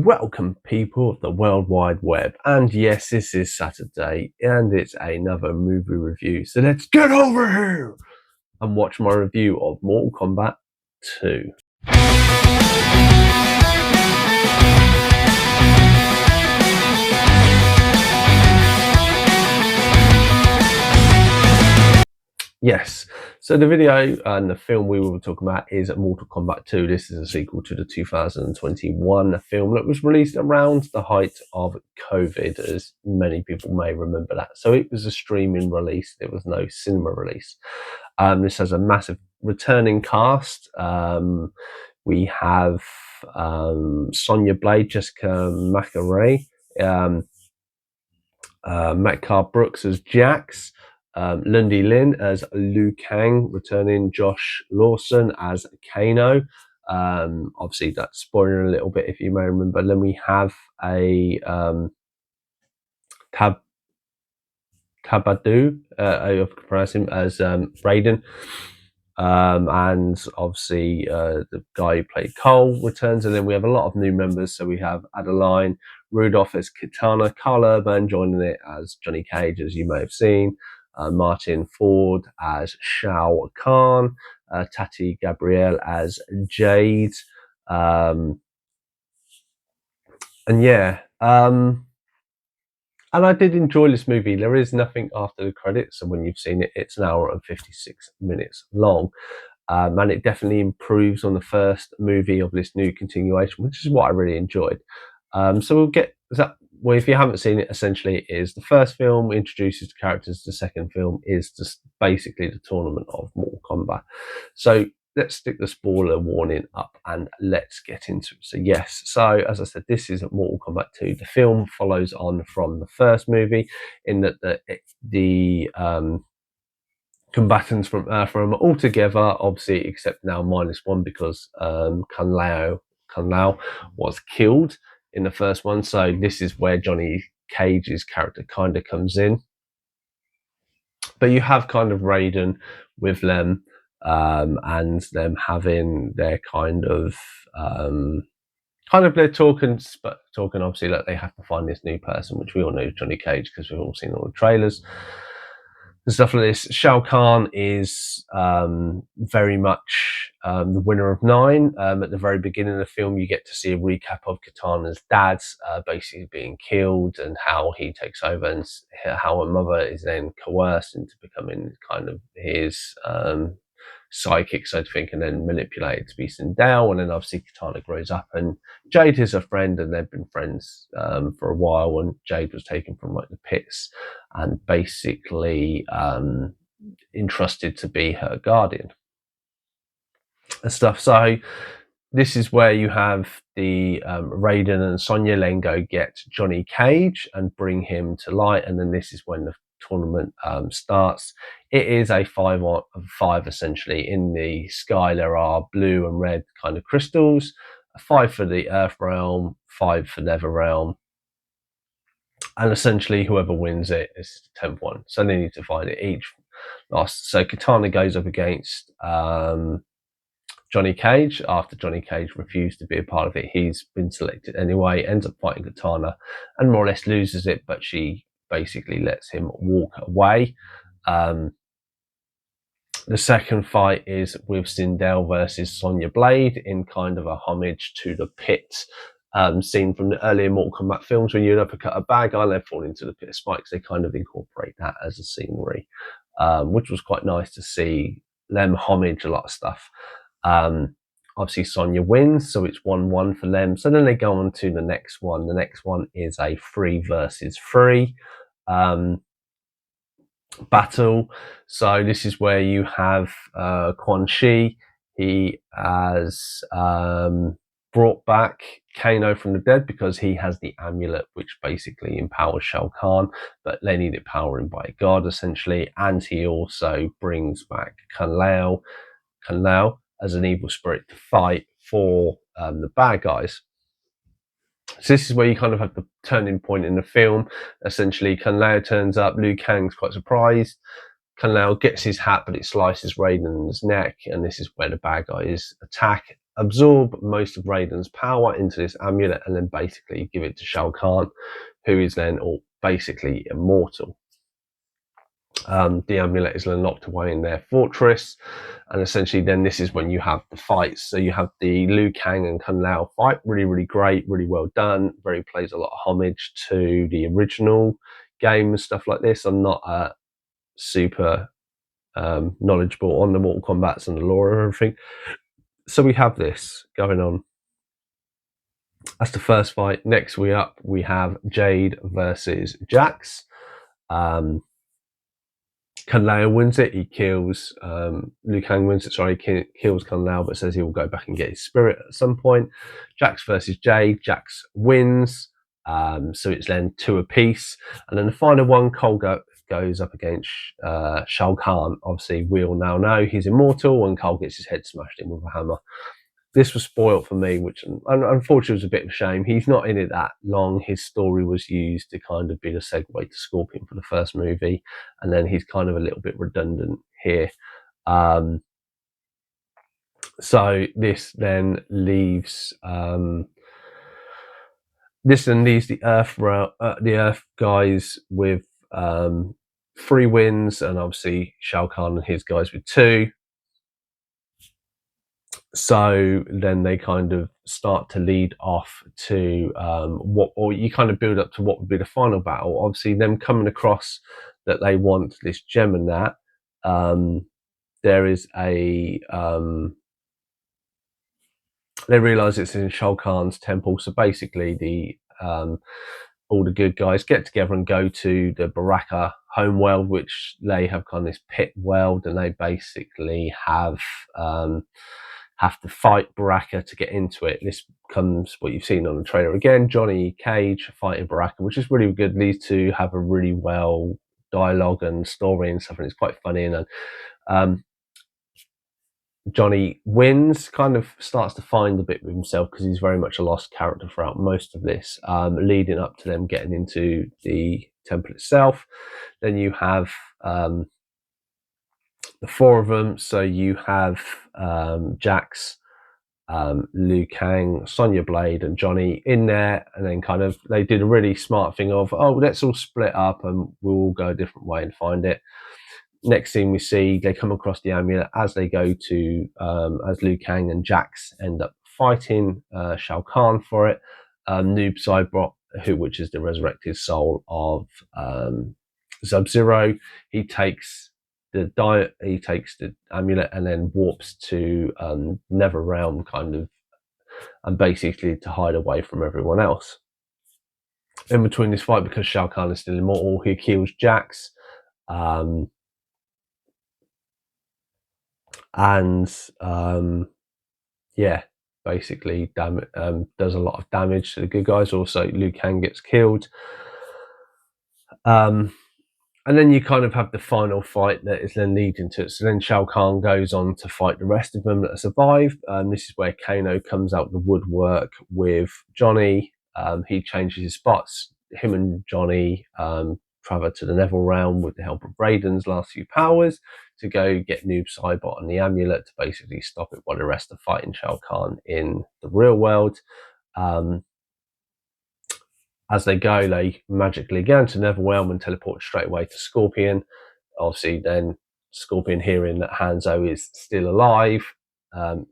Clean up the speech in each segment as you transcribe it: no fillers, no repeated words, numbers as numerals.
Welcome, people of the World Wide Web, and yes, this is Saturday, and it's another movie review, so let's get over here and watch my review of Mortal Kombat 2. Yes, so the video and the film we will be talking about is Mortal Kombat 2. This is a sequel to the 2021 film that was released around the height of COVID, as many people may remember that. So it was a streaming release, there was no cinema release. This has a massive returning cast. We have Sonya Blade, Jessica McAray, Metcalf Brooks as Jax, Lundy Lin as Liu Kang, returning Josh Lawson as Kano. Obviously, that's spoiling a little bit if you may remember. Then we have a Kabadu, I pronounce him as Raiden. And obviously the guy who played Cole returns, and then we have a lot of new members. So we have Adeline Rudolph as Kitana, Carl Urban joining it as Johnny Cage, as you may have seen, Martin Ford as Shao Kahn, Tati Gabrielle as Jade, and yeah, and I did enjoy this movie. There is nothing after the credits, so when you've seen it, it's an hour and 56 minutes long. And it definitely improves on the first movie of this new continuation, which is what I really enjoyed. So we'll get that. Well, if you haven't seen it, essentially it is the first film introduces the characters. The second film is just basically the tournament of Mortal Kombat. So let's stick the spoiler warning up and let's get into it. So yes, so as I said, this is Mortal Kombat 2. The film follows on from the first movie in that the combatants from Earth are all together, obviously, except now -1 because Kung Lao was killed in the first one. So this is where Johnny Cage's character kind of comes in. But you have kind of Raiden with them, and them having their they're talking obviously that they have to find this new person, which we all know is Johnny Cage because we've all seen all the trailers and stuff like this. Shao Kahn is very much the winner of 9. At the very beginning of the film, you get to see a recap of Kitana's dad basically being killed and how he takes over, and how her mother is then coerced into becoming kind of his psychic, so to think, and then manipulated to be Sindel. And then obviously Kitana grows up, and Jade is a friend, and they've been friends for a while. And Jade was taken from like the pits and basically entrusted to be her guardian and stuff. So this is where you have the Raiden and Sonya Lengo get Johnny Cage and bring him to light, and then this is when the tournament starts. It is a 5-on-5 essentially. In the sky there are blue and red kind of crystals, 5 for the Earth realm, 5 for Nether realm, and essentially whoever wins it is the 10th one. So they need to find it each last. So Kitana goes up against Johnny Cage. After Johnny Cage refused to be a part of it, he's been selected anyway, ends up fighting Kitana and more or less loses it, but she basically lets him walk away. The second fight is with Sindel versus Sonya Blade, in kind of a homage to the pit scene from the earlier Mortal Kombat films. When you uppercut a bad guy and they fall into the pit of spikes, they kind of incorporate that as a scenery, which was quite nice to see them homage a lot of stuff. Obviously Sonya wins, so it's 1-1 for them. So then they go on to the next one. The next one is a 3 versus 3 battle. So this is where you have Quan Chi. He has brought back Kano from the dead because he has the amulet which basically empowers Shao Kahn, but they need it powering by a god essentially. And he also brings back Kung Lao as an evil spirit to fight for the bad guys. So this is where you kind of have the turning point in the film. Essentially, Kung Lao turns up. Liu Kang's quite surprised. Kung Lao gets his hat, but it slices Raiden's neck, and this is where the bad guys attack. absorb most of Raiden's power into this amulet and then basically give it to Shao Kahn, who is then basically immortal. The amulet is then locked away in their fortress, and essentially then this is when you have the fights. So you have the Liu Kang and Kung Lao fight, really great, really well done, very plays a lot of homage to the original game and stuff like this. I'm not super knowledgeable on the Mortal Kombats and the lore and everything, so we have this going on. That's the first fight. Next we have Jade versus Jax. Kung Lao wins it. He kills Liu Kang wins it. Sorry, he kills Kung Lao, but says he will go back and get his spirit at some point. Jax versus Jade. Jax wins. So it's then 2 apiece, and then the final one, Cole goes up against Shao Kahn. Obviously, we all now know he's immortal, and Cole gets his head smashed in with a hammer. This was spoiled for me, which unfortunately was a bit of a shame. He's not in it that long. His story was used to kind of be the segue to Scorpion for the first movie, and then he's kind of a little bit redundant here. So this then leaves the Earth guys with 3 wins, and obviously Shao Kahn and his guys with 2. So then they kind of start to lead off to or you kind of build up to what would be the final battle. Obviously, them coming across that they want this gem and that. There is a they realise it's in Shao Kahn's temple. So basically, all the good guys get together and go to the Baraka homeworld, which they have kind of this pit world, and they basically have to fight Baraka to get into it. This comes what you've seen on the trailer again. Johnny Cage fighting Baraka, which is really good. These two have a really well dialogue and story and stuff, and it's quite funny. And Johnny wins, kind of starts to find a bit with himself because he's very much a lost character throughout most of this, leading up to them getting into the temple itself. Then you have the 4 of them. So you have Jax, Liu Kang, Sonya Blade, and Johnny in there, and then kind of they did a really smart thing of, let's all split up and we'll all go a different way and find it. Next thing we see, they come across the amulet as they go to, as Liu Kang and Jax end up fighting Shao Kahn for it. Noob Saibot, which is the resurrected soul of Sub-Zero, he takes the amulet and then warps to Nether Realm, kind of, and basically to hide away from everyone else. In between this fight, because Shao Kahn is still immortal, he kills Jax. Basically does a lot of damage to the good guys. Also, Liu Kang gets killed. And then you kind of have the final fight that is then leading to it. So then Shao Kahn goes on to fight the rest of them that survive. This is where Kano comes out the woodwork with Johnny. He changes his spots. Him and Johnny travel to the Nether Realm with the help of Raiden's last few powers to go get Noob Saibot and the amulet to basically stop it while the rest are fighting Shao Kahn in the real world. As they go, they magically get into Nether Realm and teleport straight away to Scorpion. Obviously, then Scorpion, hearing that Hanzo is still alive,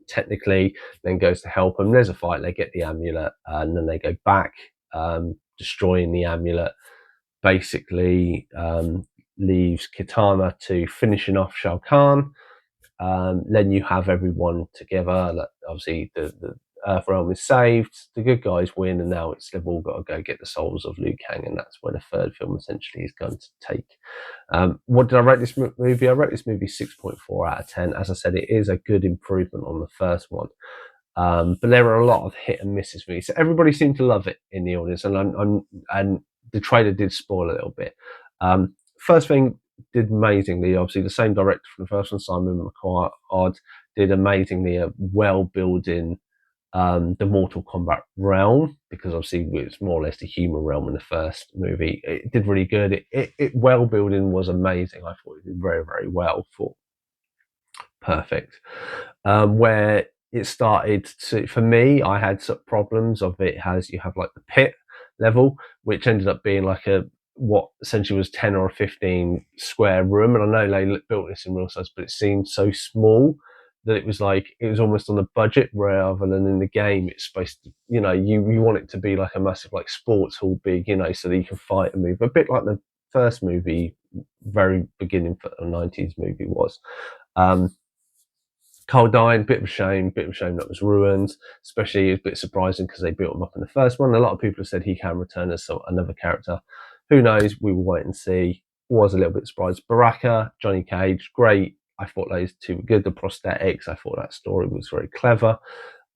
technically, then goes to help them. There's a fight, they get the amulet, and then they go back, destroying the amulet. Basically, leaves Kitana to finishing off Shao Kahn. Then you have everyone together. Obviously, the Earth Realm is saved, the good guys win, and now they've all got to go get the souls of Liu Kang, and that's where the 3rd film essentially is going to take. What did I rate this movie? I rate this movie 6.4 out of 10. As I said, it is a good improvement on the first one. But there are a lot of hit and misses for me. So everybody seemed to love it in the audience, and the trailer did spoil a little bit. First thing did amazingly. Obviously, the same director from the first one, Simon McQuarrie, did amazingly well building the Mortal Kombat realm, because obviously it's more or less the human realm in the first movie. It did really good. It well building was amazing. I thought it did very, very well. Perfect. Where it started to, for me, I had some problems of it. Has you have like the pit level, which ended up being like a what essentially was 10 or 15 square room, and I know they built this in real size, but it seemed so small that it was like it was almost on a budget rather than in the game. It's supposed to, you want it to be like a massive like sports hall big, so that you can fight and move, a bit like the first movie, very beginning for a 90s movie was. Cole died, bit of a shame that was ruined, especially a bit surprising because they built him up in the first one. A lot of people have said he can return as another character. Who knows? We will wait and see. Was a little bit surprised. Baraka, Johnny Cage, great. I thought those two were good. The prosthetics, I thought that story was very clever.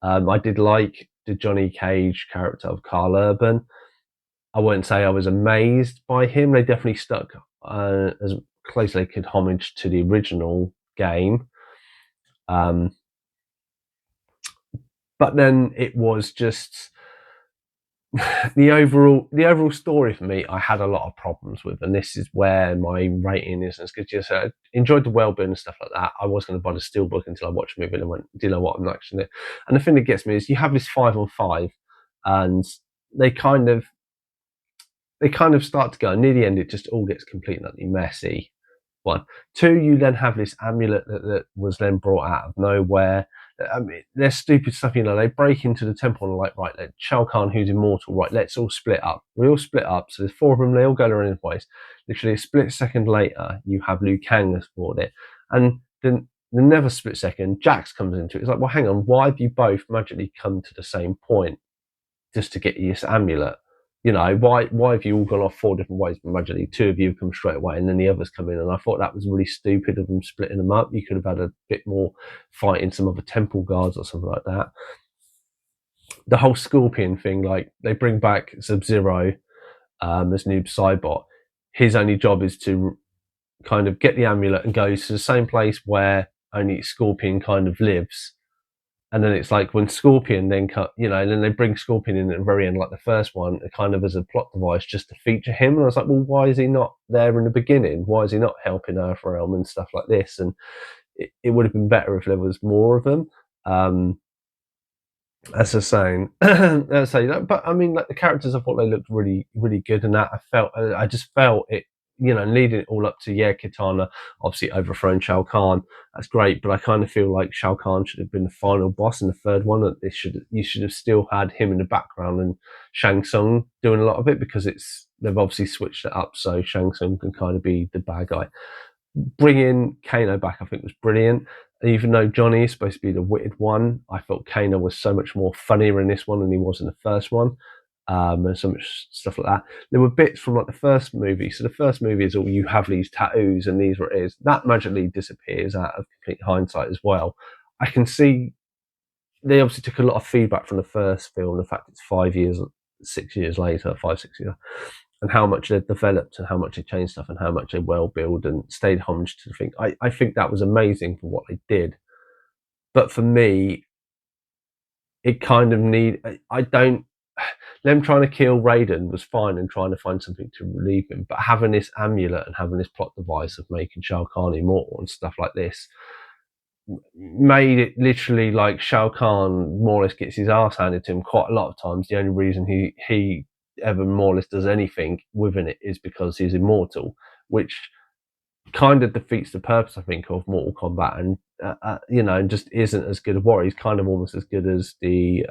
I did like the Johnny Cage character of Carl Urban. I wouldn't say I was amazed by him. They definitely stuck as close as they could homage to the original game. But then it was just the overall story for me. I had a lot of problems with, and this is where my rating is. Because just I enjoyed the world building and stuff like that. I was going to buy the steelbook until I watched the movie and I went, "Do you know what? I'm not actually." And the thing that gets me is you have this 5-on-5, and they kind of start to go near the end. It just all gets completely messy. 1, 2, you then have this amulet that was then brought out of nowhere. I mean, there's stupid stuff, they break into the temple and are like, right, let Shao Kahn, who's immortal, right, let's all split up. We all split up, so there's 4 of them, they all go their own ways. Literally a split second later, you have Liu Kang has bought it. And then the never split second, Jax comes into it. It's like, well, hang on, why have you both magically come to the same point just to get you this amulet? Why have you all gone off 4 different ways, but magically 2 of you come straight away and then the others come in? And I thought that was really stupid of them splitting them up. You could have had a bit more fight in some other temple guards or something like that. The whole Scorpion thing, like they bring back Sub-Zero as Noob Saibot. His only job is to kind of get the amulet and go to the same place where only Scorpion kind of lives. And then it's like when Scorpion then then they bring Scorpion in at the very end, like the first one, kind of as a plot device just to feature him. And I was like, well, why is he not there in the beginning? Why is he not helping Earthrealm and stuff like this? And it would have been better if there was more of them. As I was saying, but I mean, like the characters, I thought they looked really, really good, and that I just felt it, leading it all up to Kitana obviously overthrown Shao Kahn. That's great, but I kind of feel like Shao Kahn should have been the final boss in the third one. That you should have still had him in the background and Shang Tsung doing a lot of it, because they've obviously switched it up so Shang Tsung can kind of be the bad guy. Bringing Kano back, I think, was brilliant. Even though Johnny is supposed to be the witted one, I felt Kano was so much more funnier in this one than he was in the first one. And so much stuff like that. There were bits from like the first movie. So the first movie is all you have these tattoos and these what it is. That magically disappears out of complete hindsight as well. I can see they obviously took a lot of feedback from the first film, the fact it's 5 years, 6 years later, 5, 6 years, and how much they've developed and how much they changed stuff and how much they well build and stayed homage to the thing. I think that was amazing for what they did. But for me, it kind of them trying to kill Raiden was fine and trying to find something to relieve him, but having this amulet and having this plot device of making Shao Kahn immortal and stuff like this made it literally like Shao Kahn more or less gets his ass handed to him quite a lot of times. The only reason he ever more or less does anything within it is because he's immortal, which kind of defeats the purpose, I think, of Mortal Kombat, and just isn't as good a warrior. He's kind of almost as good as the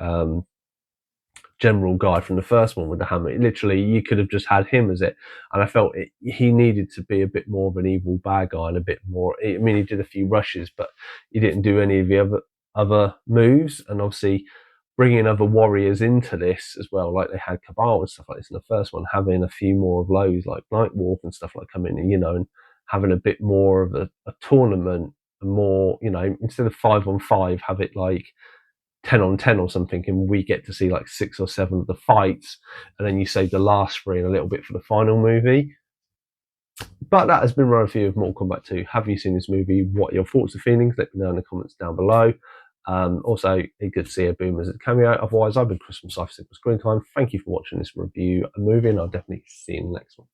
general guy from the first one with the hammer. Literally, you could have just had him as it, and I felt he needed to be a bit more of an evil bad guy and a bit more. I mean, he did a few rushes, but he didn't do any of the other moves, and obviously bringing other warriors into this as well, like they had Cabal and stuff like this in the first one, having a few more of those like Nightwolf and stuff like coming in, and having a bit more of a tournament, and more, instead of 5-on-5, have it like 10-on-10 or something, and we get to see like 6 or 7 of the fights, and then you save the last 3 and a little bit for the final movie. But that has been my review of Mortal Kombat 2. Have you seen this movie? What are your thoughts and feelings? Let me know in the comments down below. Also, good to see a Boom as a cameo. Otherwise, I've been Chris from Cypher Screen Time. Thank you for watching this review of a movie, and I'll definitely see you in the next one.